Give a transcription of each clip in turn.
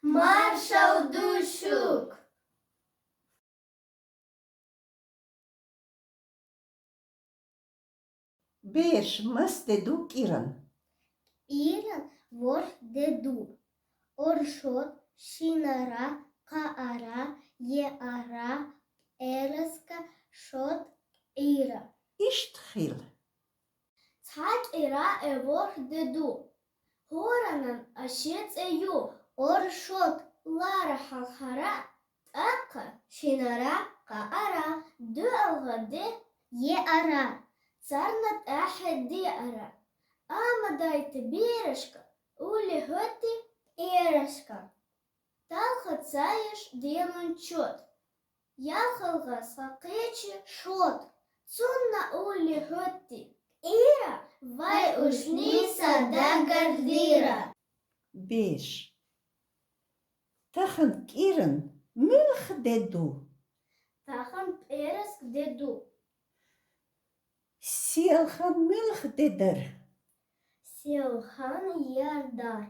Маршал Душук. Beş mıs dedu kiran. Иран вор деду. Оршот, шинара, каара, еара, эраска, шот, ира. İştxil. Цхак ира вор деду. Хоранан ашец ю. Оршот, лара халхара, така, шинара, каара, дуалгаде, еара. Царнат ахеди ара. Амадайт бирашка, ули хоти ирашка. Талха цаеш демончот. Яхалга сакечи шот. Цунна ули хоти ира, вай ушниса да гардира. Beş. Taxın kiran mülx dedu. Тахан переск деду. Сиалхан mülx deder. Силхан ярдар.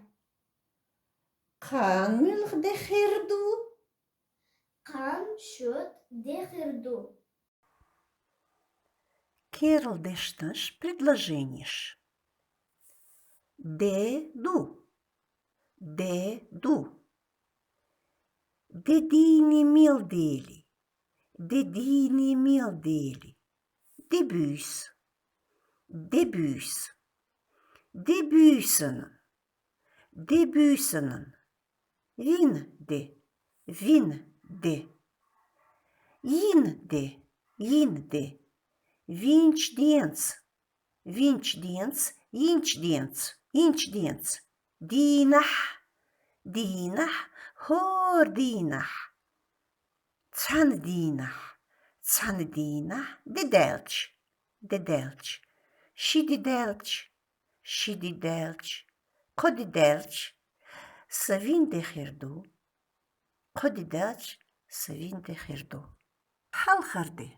Kan mülx de xirdu. Кан шот дехирду. Керл дешташ предложениш. Деду. Деду. Dedini mil deli. Dedini mil deli. Debüs. Debüs. Debüsenen. Debüsenen. Vinde. Vinde. Yinde. Yinde. Vinçdens. Vinçdens. Inçdens. Inçdens. Dinah. Dinah. Hor dinah. Tsan dinah. Tsan dinah. Dedelç. Dedelç. Şididelç. Şididelç. Kodidelç. Savin de xirdu. Kodidelç. Savin de xirdu. Halxarde.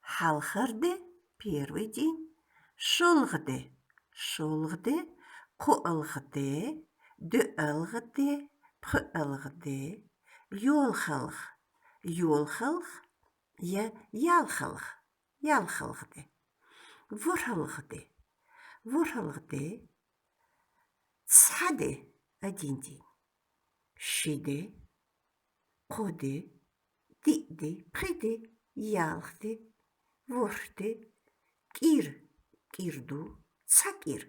Halxarde. Первый день. Шолғде. Шолғде. Қуылғде. Дүәлғде. Пұәлғде. Йолхалх. Йолхалх. Ялхалх. Ялхалғде. Вұрхалғде. Вұрхалғде. Цхаде. Один день. Шиде. Қоде. Диде. Приде. Ялхде. Вұрхде. Кир. Кирду. Цакир.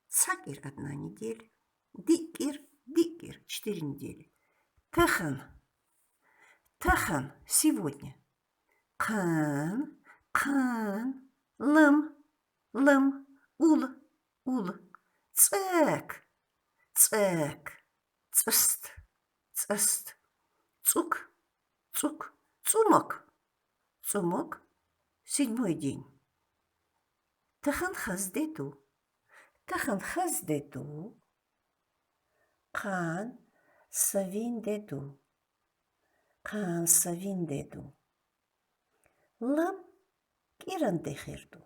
Цакир 1 неделя. Дикир. Дикир 4 недели. Тахан. Тахан сегодня. Кан. Кан. Лым. Лым. Ул. Ул. Цэк. Цэк. Цыст. Цыст. Цук. Цук. Цумок. Цумок. 7 день. Тахан хаздету. Тахан хаздету. Кан савиндету. Кан савиндету. Лам кирандехерду.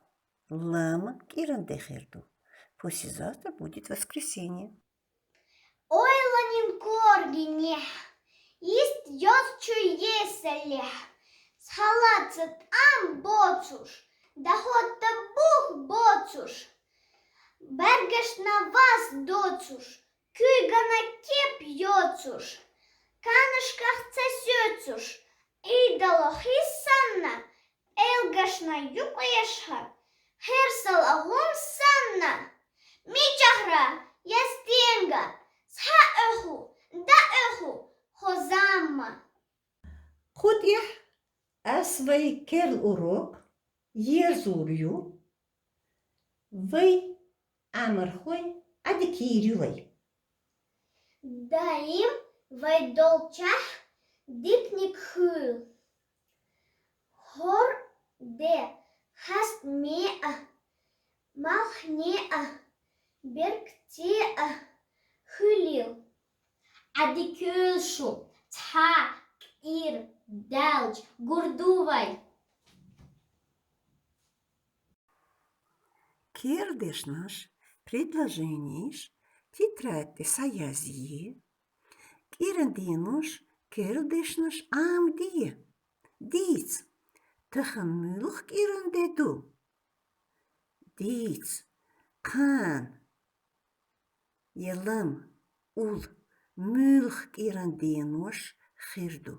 Лам кирандехерду. Послезавтра будет воскресенье. Ой, ланин коргине. Ист йосчу еселе. Схалацет ам боцуш. Дахотта бух боцуш. Бергеш на вас доцуш. Күйгана кеп йоцуш. Канышках цесёцуш. Идало хиссанна. Элгашна юкаешха. Херсал агум санна. Мичахра. Ястенга. Сха эху. Да эху. Хозамма. Goed, ja. Als wij kerlurok jezurju, wij amergoy adikirjuway. Даим вайдолчах дикник хыл. Хор де хаст меа. Махнеа. Берктеа. Хылил. Адикюшу. Та. Ир. Далч. Гурдувай. Кердешнаш предложениш тетрадь sayazии Kierendinosh, keldishnosh am die. Diets. Tegemulch kierendedu. Diets. Kan. Yelim. Ul. Mulch kierendinosh girdu.